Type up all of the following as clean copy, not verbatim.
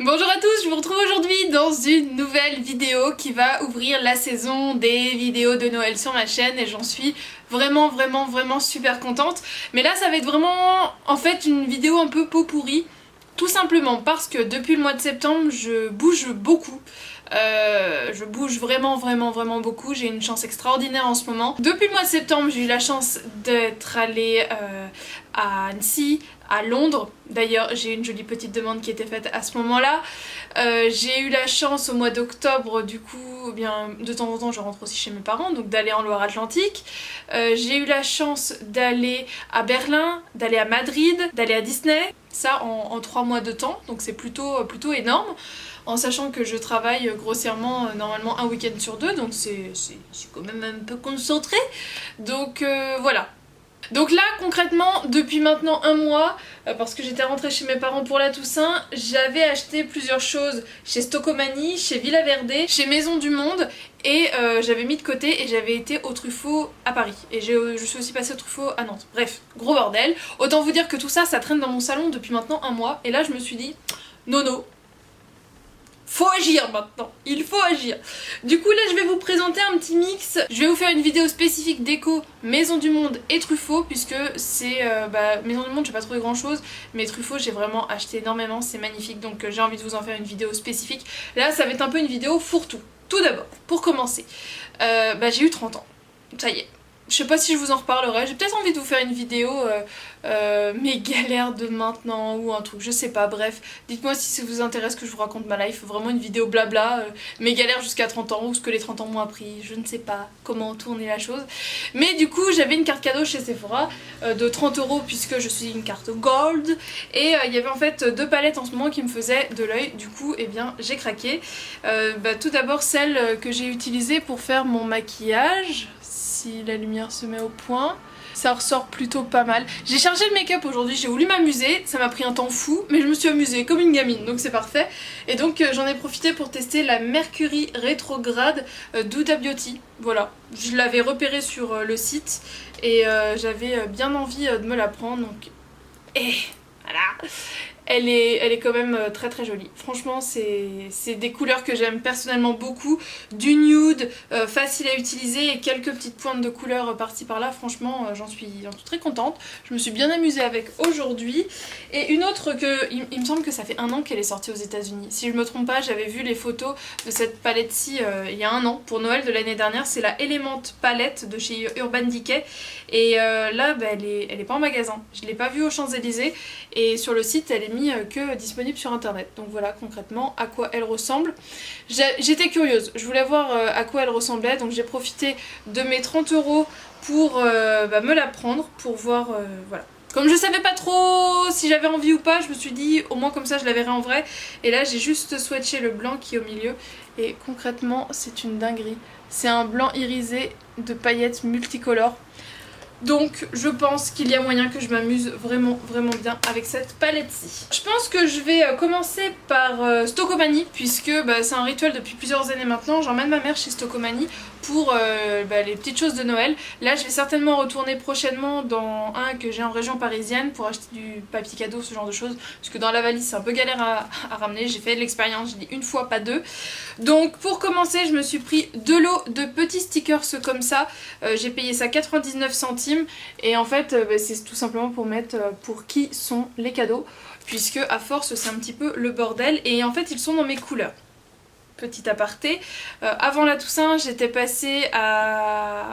Bonjour à tous, je vous retrouve aujourd'hui dans une nouvelle vidéo qui va ouvrir la saison des vidéos de Noël sur ma chaîne et j'en suis vraiment super contente. Mais là ça va être vraiment en fait une vidéo un peu pot pourri, tout simplement parce que depuis le mois de septembre je bouge beaucoup. Je bouge vraiment beaucoup, j'ai une chance extraordinaire en ce moment. Depuis le mois de septembre j'ai eu la chance d'être allée à Annecy, à Londres. D'ailleurs j'ai une jolie petite demande qui était faite à ce moment là. J'ai eu la chance au mois d'octobre du coup, bien de temps en temps je rentre aussi chez mes parents, donc d'aller en Loire-Atlantique. J'ai eu la chance d'aller à Berlin, d'aller à Madrid, d'aller à Disney, ça en 3 mois de temps, donc c'est plutôt énorme. En sachant que je travaille grossièrement normalement un week-end sur 2, donc c'est quand même un peu concentré. Donc voilà. Donc là concrètement depuis maintenant un mois, parce que j'étais rentrée chez mes parents pour la Toussaint, j'avais acheté plusieurs choses chez Stocomanie, chez Villa Verde, chez Maison du Monde et j'avais mis de côté et j'avais été au Truffaut à Paris. Et je suis aussi passée au Truffaut à Nantes. Bref, gros bordel. Autant vous dire que tout ça, ça traîne dans mon salon depuis maintenant un mois et là je me suis dit nono. Faut agir maintenant, il faut agir. Du coup là je vais vous présenter un petit mix. Je vais vous faire une vidéo spécifique déco Maison du Monde et Truffaut, puisque c'est Maison du Monde j'ai pas trouvé grand chose, mais Truffaut j'ai vraiment acheté énormément, c'est magnifique, donc j'ai envie de vous en faire une vidéo spécifique. Là ça va être un peu une vidéo fourre-tout. Tout d'abord, pour commencer, j'ai eu 30 ans, ça y est. Je sais pas si je vous en reparlerai, j'ai peut-être envie de vous faire une vidéo mes galères de maintenant ou un truc, je sais pas, bref. Dites-moi si ça vous intéresse que je vous raconte ma life, vraiment une vidéo blabla, mes galères jusqu'à 30 ans ou ce que les 30 ans m'ont appris, je ne sais pas comment tourner la chose. Mais du coup j'avais une carte cadeau chez Sephora de 30 € puisque je suis une carte gold. Et il y avait en fait 2 palettes en ce moment qui me faisaient de l'œil, du coup eh bien j'ai craqué. Tout d'abord celle que j'ai utilisée pour faire mon maquillage. Si la lumière se met au point, ça ressort plutôt pas mal. J'ai chargé le make-up aujourd'hui, j'ai voulu m'amuser, ça m'a pris un temps fou, mais je me suis amusée comme une gamine, donc c'est parfait. Et donc j'en ai profité pour tester la Mercury Rétrograde d'Huda Beauty. Voilà, je l'avais repérée sur le site et j'avais bien envie de me la prendre, donc... Et voilà. Elle est quand même très jolie. Franchement c'est des couleurs que j'aime personnellement beaucoup. Du nude, facile à utiliser et quelques petites pointes de couleurs par-ci par-là. Franchement j'en suis très contente. Je me suis bien amusée avec aujourd'hui. Et une autre que, il me semble que ça fait 1 an qu'elle est sortie aux États-Unis. Si je me trompe pas, j'avais vu les photos de cette palette-ci il y a 1 an pour Noël de l'année dernière. C'est la Element Palette de chez Urban Decay. Et là elle est pas en magasin. Je l'ai pas vue aux Champs-Élysées et sur le site elle est que disponible sur internet. Donc voilà concrètement à quoi elle ressemble. J'étais curieuse, je voulais voir à quoi elle ressemblait, donc j'ai profité de mes 30 € pour me la prendre, pour voir, voilà. Comme je savais pas trop si j'avais envie ou pas, je me suis dit au moins comme ça je la verrai en vrai. Et là j'ai juste swatché le blanc qui est au milieu et concrètement c'est une dinguerie. C'est un blanc irisé de paillettes multicolores. Donc je pense qu'il y a moyen que je m'amuse vraiment bien avec cette palette-ci. Je pense que je vais commencer par Stocomanie, puisque c'est un rituel depuis plusieurs années maintenant. J'emmène ma mère chez Stocomanie pour les petites choses de Noël. Là je vais certainement retourner prochainement dans un que j'ai en région parisienne pour acheter du papier cadeau, ce genre de choses, parce que dans la valise c'est un peu galère à ramener. J'ai fait de l'expérience, j'ai dit 1 fois pas 2. Donc pour commencer je me suis pris 2 lots de petits stickers comme ça. J'ai payé ça 99 centimes. Et en fait c'est tout simplement pour mettre pour qui sont les cadeaux, puisque à force c'est un petit peu le bordel. Et en fait ils sont dans mes couleurs. Petit aparté, avant la Toussaint j'étais passée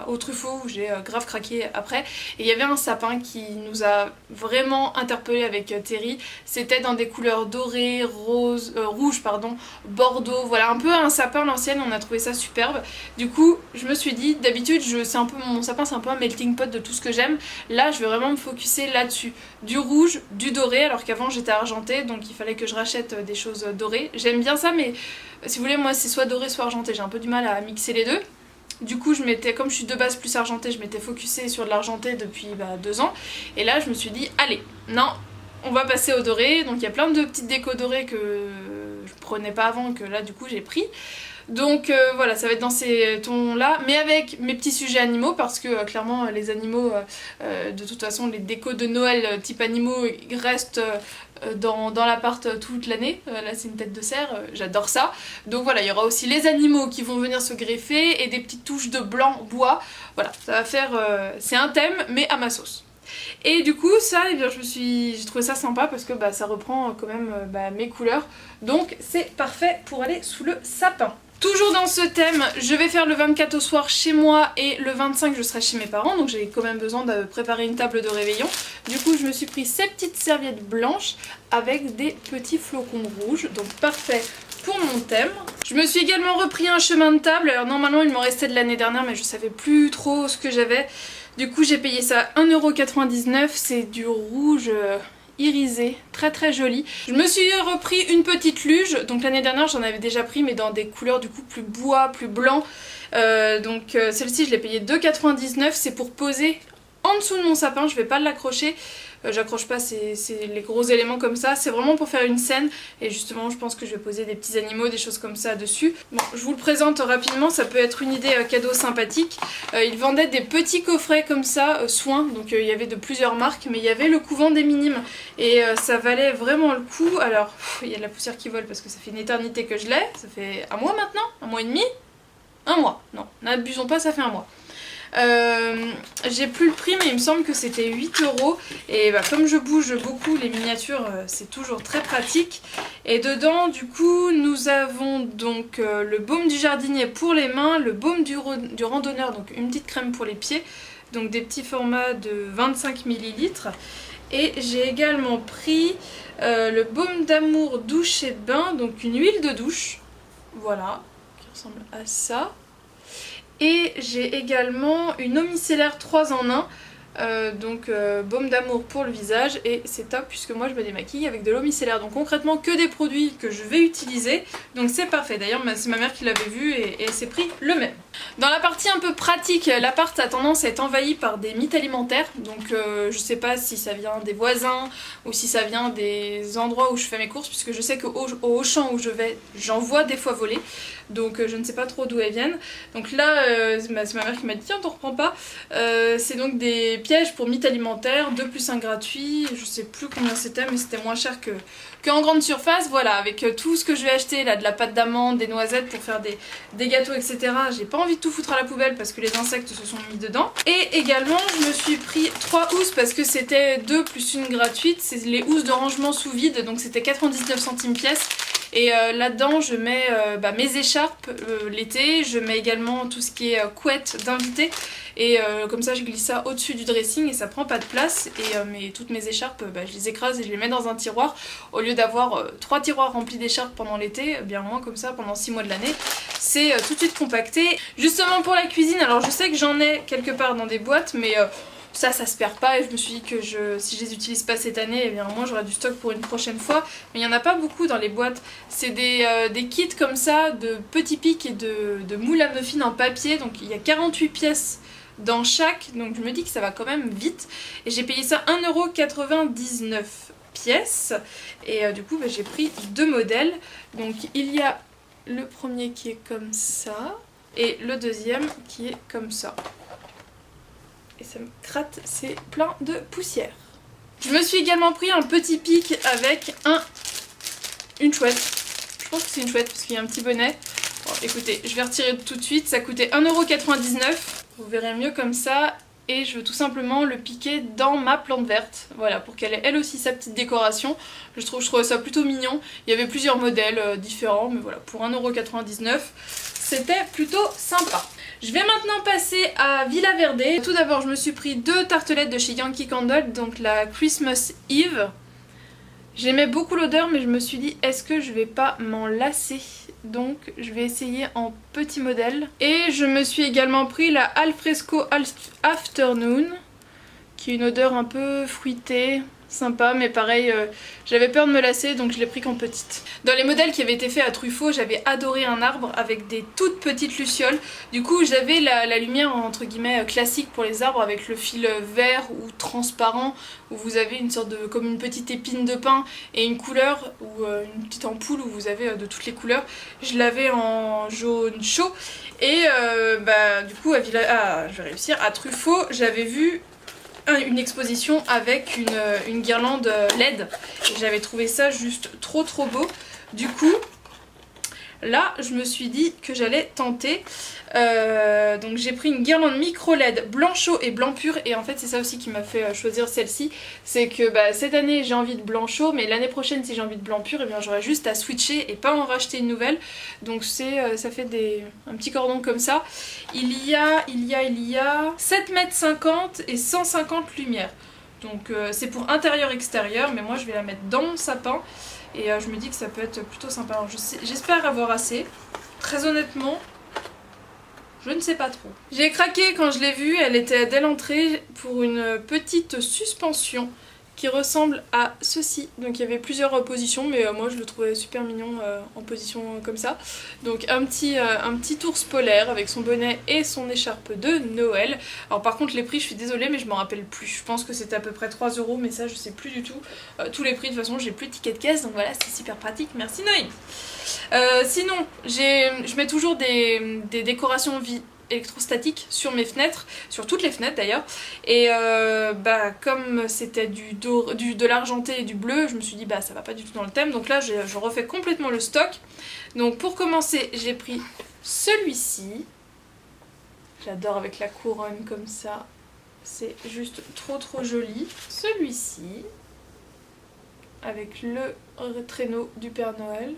au Truffaut où j'ai grave craqué après, et il y avait un sapin qui nous a vraiment interpellé avec Terry. C'était dans des couleurs dorées, rouge pardon, bordeaux, voilà un peu un sapin à l'ancienne, on a trouvé ça superbe. Du coup je me suis dit, d'habitude mon sapin c'est un peu un melting pot de tout ce que j'aime. Là je vais vraiment me focuser là-dessus, du rouge, du doré, alors qu'avant j'étais argentée donc il fallait que je rachète des choses dorées. J'aime bien ça, mais si vous voulez moi c'est soit doré soit argenté, j'ai un peu du mal à mixer les deux. Du coup comme je suis de base plus argentée, je m'étais focusée sur de l'argenté depuis 2 ans. Et là je me suis dit allez, non, on va passer au doré. Donc il y a plein de petites décos dorées que je prenais pas avant, que là du coup j'ai pris. Donc voilà, ça va être dans ces tons là, mais avec mes petits sujets animaux, parce que clairement les animaux, de toute façon les décos de Noël type animaux restent dans l'appart toute l'année. Là c'est une tête de cerf, j'adore ça. Donc voilà, il y aura aussi les animaux qui vont venir se greffer et des petites touches de blanc bois. Voilà, ça va faire... c'est un thème mais à ma sauce. Et du coup ça, eh bien, j'ai trouvé ça sympa parce que ça reprend quand même mes couleurs. Donc c'est parfait pour aller sous le sapin. Toujours dans ce thème, je vais faire le 24 au soir chez moi et le 25 je serai chez mes parents, donc j'ai quand même besoin de préparer une table de réveillon. Du coup je me suis pris ces petites serviettes blanches avec des petits flocons rouges, donc parfait pour mon thème. Je me suis également repris un chemin de table, alors normalement il m'en restait de l'année dernière mais je savais plus trop ce que j'avais. Du coup j'ai payé ça 1,99 €, c'est du rouge... irisé, très très joli. Je me suis repris une petite luge, donc l'année dernière j'en avais déjà pris mais dans des couleurs du coup plus bois, plus blanc. Celle-ci je l'ai payée 2,99 €, c'est pour poser en dessous de mon sapin, je vais pas l'accrocher. J'accroche pas les gros éléments comme ça, c'est vraiment pour faire une scène et justement je pense que je vais poser des petits animaux, des choses comme ça dessus. Bon, je vous le présente rapidement, ça peut être une idée cadeau sympathique. Ils vendaient des petits coffrets comme ça, soins, donc il y avait de plusieurs marques, mais il y avait le couvent des minimes et ça valait vraiment le coup. Alors, il y a de la poussière qui vole parce que ça fait une éternité que je l'ai, ça fait un mois maintenant, un mois et demi, un mois, non, n'abusons pas, ça fait un mois. J'ai plus le prix mais il me semble que c'était 8 € et comme je bouge beaucoup les miniatures c'est toujours très pratique. Et dedans du coup nous avons donc le baume du jardinier pour les mains, le baume du randonneur, donc une petite crème pour les pieds, donc des petits formats de 25 ml. Et j'ai également pris le baume d'amour douche et bain, donc une huile de douche, voilà, qui ressemble à ça. Et j'ai également une eau micellaire 3 en 1, baume d'amour pour le visage et c'est top puisque moi je me démaquille avec de l'eau micellaire, donc concrètement que des produits que je vais utiliser, donc c'est parfait. D'ailleurs c'est ma mère qui l'avait vu et elle s'est pris le même. Dans la partie un peu pratique, l'appart a tendance à être envahi par des mythes alimentaires, donc je sais pas si ça vient des voisins ou si ça vient des endroits où je fais mes courses, puisque je sais qu'au Auchan où je vais j'en vois des fois voler, donc je ne sais pas trop d'où elles viennent. Donc là c'est ma mère qui m'a dit tiens t'en reprends pas, c'est donc des pièges pour mythes alimentaires, 2 + 1 gratuit, je sais plus combien c'était mais c'était moins cher qu'en grande surface. Voilà, avec tout ce que je vais acheter là, de la pâte d'amande, des noisettes pour faire des gâteaux etc, j'ai pas envie de tout foutre à la poubelle parce que les insectes se sont mis dedans. Et également je me suis pris 3 housses parce que c'était 2 + 1 gratuite, c'est les housses de rangement sous vide, donc c'était 99 centimes pièce. Et là-dedans je mets mes écharpes l'été, je mets également tout ce qui est couette d'invité et comme ça je glisse ça au-dessus du dressing et ça prend pas de place. Et toutes mes écharpes je les écrase et je les mets dans un tiroir au lieu d'avoir 3 tiroirs remplis d'écharpes pendant l'été, bien moins comme ça pendant 6 mois de l'année c'est tout de suite compacté. Justement pour la cuisine, alors je sais que j'en ai quelque part dans des boîtes mais ça se perd pas et je me suis dit que si je les utilise pas cette année, eh bien au moins j'aurai du stock pour une prochaine fois. Mais il n'y en a pas beaucoup dans les boîtes, c'est des kits comme ça de petits pics et de moules à muffins en papier, donc il y a 48 pièces dans chaque, donc je me dis que ça va quand même vite. Et j'ai payé ça 1,99 € pièce et du coup j'ai pris 2 modèles. Donc il y a le premier qui est comme ça et le deuxième qui est comme ça. Et ça me gratte, c'est plein de poussière. Je me suis également pris un petit pic avec une chouette. Je pense que c'est une chouette parce qu'il y a un petit bonnet. Bon, écoutez, je vais retirer tout de suite, ça coûtait 1,99 €. Vous verrez mieux comme ça. Et je veux tout simplement le piquer dans ma plante verte. Voilà, pour qu'elle ait elle aussi sa petite décoration. Je trouvais ça plutôt mignon. Il y avait plusieurs modèles différents, mais voilà, pour 1,99 €, c'était plutôt sympa. Je vais maintenant passer à Villa Verde. Tout d'abord, je me suis pris 2 tartelettes de chez Yankee Candle, donc la Christmas Eve. J'aimais beaucoup l'odeur, mais je me suis dit, est-ce que je vais pas m'en lasser? Donc je vais essayer en petit modèle. Et je me suis également pris la Alfresco Afternoon, qui est une odeur un peu fruitée, sympa, mais pareil, j'avais peur de me lasser, donc je l'ai pris qu'en petite. Dans les modèles qui avaient été faits à Truffaut, j'avais adoré un arbre avec des toutes petites lucioles. Du coup j'avais la lumière entre guillemets classique pour les arbres avec le fil vert ou transparent, où vous avez une sorte de comme une petite épine de pin et une couleur ou une petite ampoule où vous avez de toutes les couleurs. Je l'avais en jaune chaud et du coup je vais réussir, à Truffaut j'avais vu une exposition avec une guirlande LED. Et j'avais trouvé ça juste trop beau. Du coup, là, je me suis dit que j'allais tenter. Donc j'ai pris une guirlande micro LED blanc chaud et blanc pur. Et en fait c'est ça aussi qui m'a fait choisir celle-ci. C'est que cette année j'ai envie de blanc chaud, mais l'année prochaine si j'ai envie de blanc pur, et bien j'aurai juste à switcher et pas en racheter une nouvelle. Donc ça fait un petit cordon comme ça. Il y a 7,50 m et 150 lumières. Donc c'est pour intérieur-extérieur, mais moi je vais la mettre dans mon sapin. Et je me dis que ça peut être plutôt sympa. Alors j'espère avoir assez. Très honnêtement, je ne sais pas trop. J'ai craqué quand je l'ai vue, elle était dès l'entrée pour une petite suspension qui ressemble à ceci. Donc il y avait plusieurs positions, mais moi je le trouvais super mignon en position comme ça. Donc un petit ours polaire avec son bonnet et son écharpe de Noël. Alors par contre les prix, je suis désolée mais je m'en rappelle plus. Je pense que c'était à peu près 3 €, mais ça je sais plus du tout. Tous les prix de toute façon, j'ai plus de ticket de caisse, donc voilà, c'est super pratique. Merci Noémie. Sinon, je mets toujours des décorations électrostatiques sur mes fenêtres, sur toutes les fenêtres d'ailleurs. Et comme c'était de l'argenté et du bleu, je me suis dit ça va pas du tout dans le thème. Donc là, je refais complètement le stock. Donc pour commencer, j'ai pris celui-ci. J'adore avec la couronne comme ça. C'est juste trop joli. Celui-ci, avec le traîneau du Père Noël.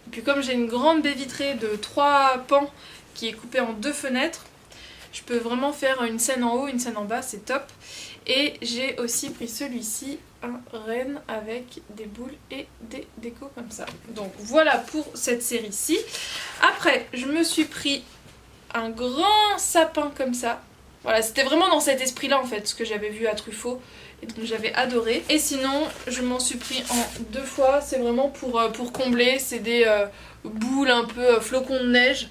Et puis comme j'ai une grande baie vitrée de 3 pans qui est coupée en 2 fenêtres, je peux vraiment faire une scène en haut, une scène en bas, c'est top. Et j'ai aussi pris celui-ci, un renne avec des boules et des décos comme ça. Donc voilà pour cette série-ci. Après, je me suis pris un grand sapin comme ça. Voilà, c'était vraiment dans cet esprit-là en fait, ce que j'avais vu à Truffaut. Et donc j'avais adoré. Et sinon, je m'en suis pris en 2 fois. C'est vraiment pour combler. C'est des boules un peu flocons de neige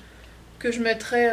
que je mettrai...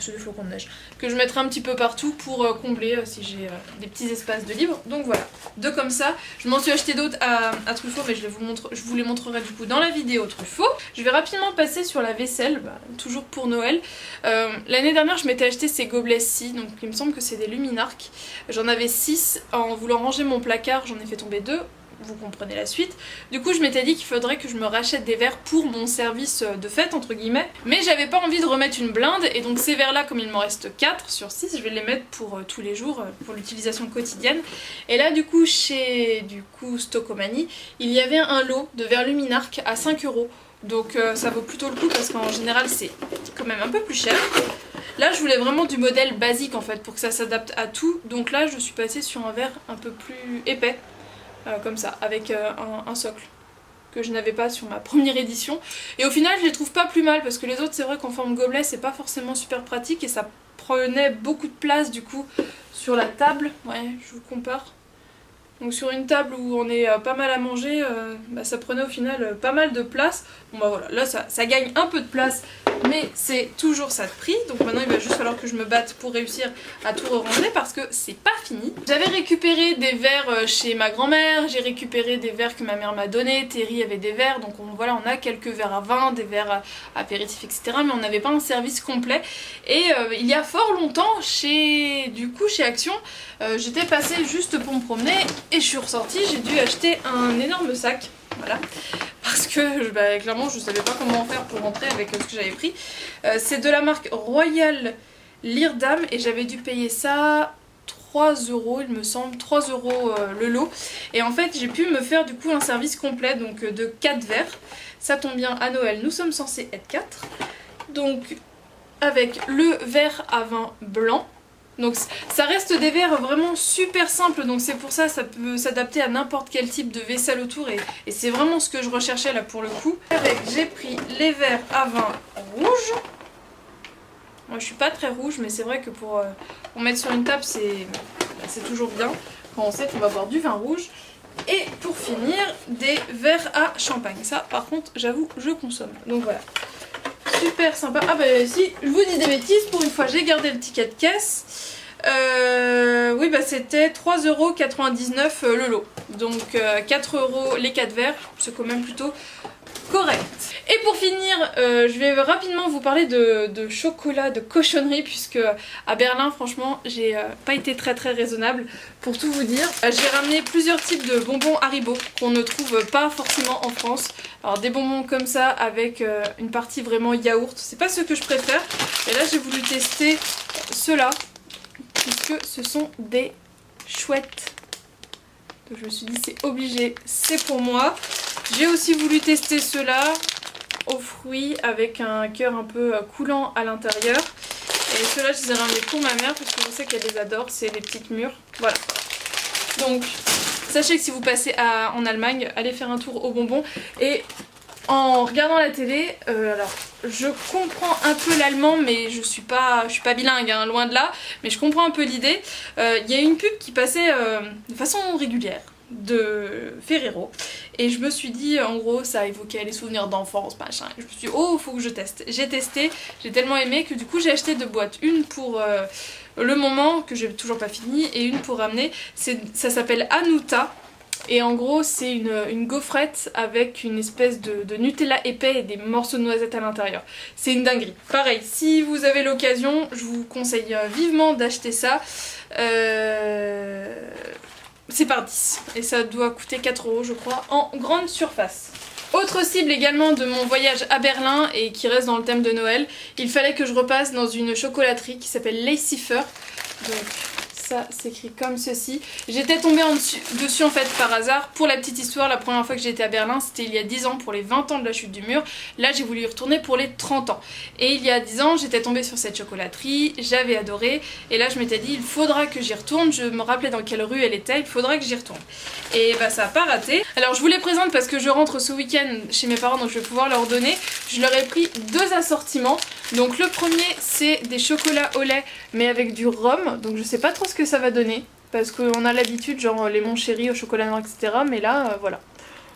c'est des flocons de neige. Que je mettrai un petit peu partout pour combler si j'ai des petits espaces de libre. Donc voilà, 2 comme ça. Je m'en suis acheté d'autres à Truffaut, mais je vous les montrerai du coup dans la vidéo Truffaut. Je vais rapidement passer sur la vaisselle, toujours pour Noël. L'année dernière, je m'étais acheté ces gobelets-ci, donc il me semble que c'est des Luminark. J'en avais 6. En voulant ranger mon placard, j'en ai fait tomber 2. Vous comprenez la suite. Du coup je m'étais dit qu'il faudrait que je me rachète des verres pour mon service de fête entre guillemets. Mais j'avais pas envie de remettre une blinde et donc ces verres là, comme il m'en reste 4 sur 6, je vais les mettre pour tous les jours, pour l'utilisation quotidienne. Et là du coup chez Stockomanie, il y avait un lot de verres Luminark à 5 €. Donc ça vaut plutôt le coup parce qu'en général c'est quand même un peu plus cher. Là je voulais vraiment du modèle basique en fait pour que ça s'adapte à tout. Donc là je suis passée sur un verre un peu plus épais. Comme ça, avec un socle que je n'avais pas sur ma première édition. Et au final, je les trouve pas plus mal parce que les autres, c'est vrai qu'en forme gobelet, c'est pas forcément super pratique et ça prenait beaucoup de place du coup sur la table. Ouais, je vous compare. Donc sur une table où on est pas mal à manger, ça prenait au final pas mal de place. Bon voilà, là ça gagne un peu de place, mais c'est toujours ça de prix. Donc maintenant il va juste falloir que je me batte pour réussir à tout ranger parce que c'est pas fini. J'avais récupéré des verres chez ma grand-mère, j'ai récupéré des verres que ma mère m'a donné, Terry avait des verres, donc on a quelques verres à vin, des verres apéritifs, etc. Mais on n'avait pas un service complet. Et il y a fort longtemps, chez Action, j'étais passée juste pour me promener et je suis ressortie, j'ai dû acheter un énorme sac. Voilà, parce que clairement je savais pas comment faire pour rentrer avec ce que j'avais pris. C'est de la marque Royal Leerdam et j'avais dû payer ça 3 €, il me semble, 3 € le lot. Et en fait j'ai pu me faire du coup un service complet, donc de 4 verres. Ça tombe bien, à Noël nous sommes censés être 4. Donc avec le verre à vin blanc. Donc ça reste des verres vraiment super simples, donc c'est pour ça peut s'adapter à n'importe quel type de vaisselle autour et c'est vraiment ce que je recherchais là pour le coup. J'ai pris les verres à vin rouge. Moi je suis pas très rouge, mais c'est vrai que pour mettre sur une table c'est toujours bien quand on sait qu'on va boire du vin rouge. Et pour finir, des verres à champagne. Ça par contre j'avoue je consomme, donc voilà. Super sympa. Ah si, je vous dis des bêtises, pour une fois j'ai gardé le ticket de caisse. Oui c'était 3,99 € le lot. Donc 4 € les 4 verres, c'est quand même plutôt correct. Et pour finir, je vais rapidement vous parler de chocolat, de cochonnerie, puisque à Berlin, franchement, j'ai pas été très raisonnable pour tout vous dire. J'ai ramené plusieurs types de bonbons Haribo qu'on ne trouve pas forcément en France. Alors des bonbons comme ça avec une partie vraiment yaourt, c'est pas ce que je préfère. Et là j'ai voulu tester ceux-là, puisque ce sont des chouettes. Donc je me suis dit c'est obligé, c'est pour moi. J'ai aussi voulu tester ceux-là aux fruits avec un cœur un peu coulant à l'intérieur. Et ceux-là je les ai ramenés pour ma mère parce que je sais qu'elle les adore, c'est les petites mûres. Voilà. Donc sachez que si vous passez en Allemagne, allez faire un tour aux bonbons. Et en regardant la télé, alors je comprends un peu l'allemand, mais je suis pas bilingue, hein, loin de là, mais je comprends un peu l'idée. Il y a une pub qui passait de façon régulière de Ferrero et je me suis dit, en gros ça évoquait les souvenirs d'enfance, machin. Je me suis dit oh faut que je teste. J'ai testé, j'ai tellement aimé que du coup j'ai acheté 2 boîtes, une pour le moment que j'ai toujours pas fini et une pour ramener. Ça s'appelle Hanuta. Et en gros c'est une gaufrette avec une espèce de Nutella épais et des morceaux de noisettes à l'intérieur. C'est une dinguerie. Pareil, si vous avez l'occasion, je vous conseille vivement d'acheter ça. C'est par 10 et ça doit coûter 4 € je crois en grande surface. Autre cible également de mon voyage à Berlin et qui reste dans le thème de Noël, il fallait que je repasse dans une chocolaterie qui s'appelle Laciefer. Donc ça s'écrit comme ceci. J'étais tombée dessus en fait par hasard. Pour la petite histoire, la première fois que j'étais à Berlin c'était il y a 10 ans pour les 20 ans de la chute du mur. Là j'ai voulu y retourner pour les 30 ans. Et il y a 10 ans j'étais tombée sur cette chocolaterie, j'avais adoré. Et là je m'étais dit il faudra que j'y retourne. Je me rappelais dans quelle rue elle était, il faudra que j'y retourne. Et bah ça a pas raté. Alors je vous les présente parce que je rentre ce week-end chez mes parents donc je vais pouvoir leur donner. Je leur ai pris 2 assortiments. Donc le premier c'est des chocolats au lait mais avec du rhum. Donc je sais pas trop ce que ça va donner parce qu'on a l'habitude genre les Mon Chéri au chocolat noir etc. Mais là voilà.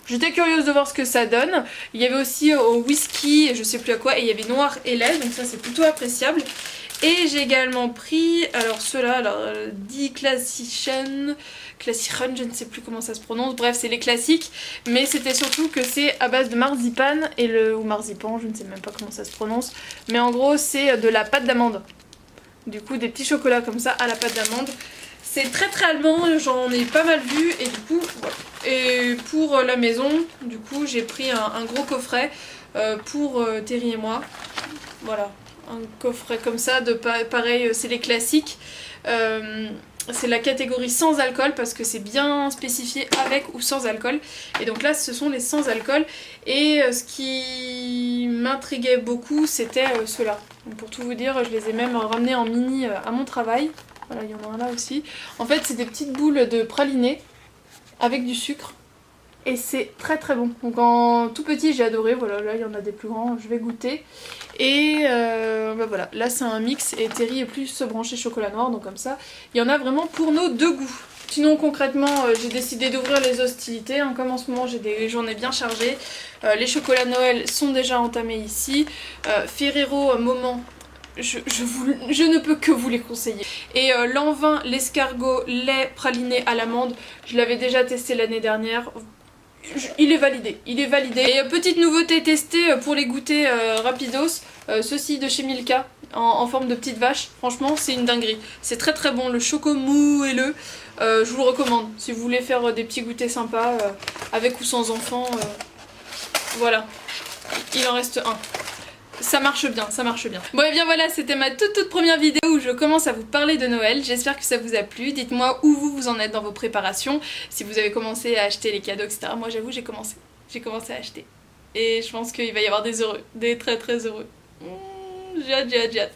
J'étais curieuse de voir ce que ça donne. Il y avait aussi au whisky et je sais plus à quoi et il y avait noir et lait donc ça c'est plutôt appréciable. Et j'ai également pris, alors ceux-là, alors Die Klassischen, je ne sais plus comment ça se prononce, bref c'est les classiques, mais c'était surtout que c'est à base de marzipan, ou marzipan, je ne sais même pas comment ça se prononce, mais en gros c'est de la pâte d'amande. Du coup des petits chocolats comme ça à la pâte d'amande. C'est très allemand, j'en ai pas mal vu et du coup, voilà. Et pour la maison, du coup j'ai pris un gros coffret pour Terry et moi, voilà. Un coffret comme ça, pareil c'est les classiques, c'est la catégorie sans alcool parce que c'est bien spécifié avec ou sans alcool et donc là ce sont les sans alcool et ce qui m'intriguait beaucoup c'était ceux-là. Pour tout vous dire je les ai même ramenés en mini à mon travail, voilà il y en a un là aussi. En fait c'est des petites boules de praliné avec du sucre. Et c'est très bon. Donc en tout petit j'ai adoré, voilà là il y en a des plus grands, je vais goûter. Et bah voilà, là c'est un mix et Terry est plus branché chocolat noir donc comme ça il y en a vraiment pour nos 2 goûts. Sinon concrètement j'ai décidé d'ouvrir les hostilités, hein, comme en ce moment j'ai des journées bien chargées. Les chocolats Noël sont déjà entamés ici. Ferrero moment. Je ne peux que vous les conseiller. Et l'envin, l'escargot, lait praliné à l'amande, je l'avais déjà testé l'année dernière. Il est validé, il est validé. Et petite nouveauté testée pour les goûters rapidos, ceci de chez Milka en forme de petite vache. Franchement c'est une dinguerie, c'est très bon, le choco mou et je vous le recommande si vous voulez faire des petits goûters sympas avec ou sans enfants. Voilà, il en reste un. Ça marche bien, ça marche bien. Bon et bien voilà, c'était ma toute première vidéo où je commence à vous parler de Noël. J'espère que ça vous a plu. Dites-moi où vous en êtes dans vos préparations. Si vous avez commencé à acheter les cadeaux, etc. Moi j'avoue, j'ai commencé à acheter. Et je pense qu'il va y avoir des heureux, des très heureux. J'ai hâte.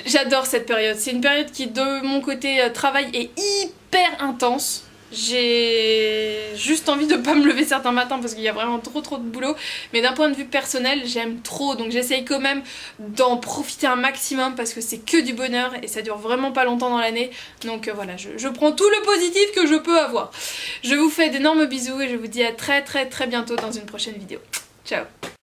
J'adore cette période. C'est une période qui, de mon côté travail, est hyper intense. J'ai juste envie de pas me lever certains matins parce qu'il y a vraiment trop de boulot, mais d'un point de vue personnel j'aime trop, donc j'essaye quand même d'en profiter un maximum parce que c'est que du bonheur et ça dure vraiment pas longtemps dans l'année, donc voilà, je prends tout le positif que je peux avoir. Je vous fais d'énormes bisous et je vous dis à très bientôt dans une prochaine vidéo. Ciao.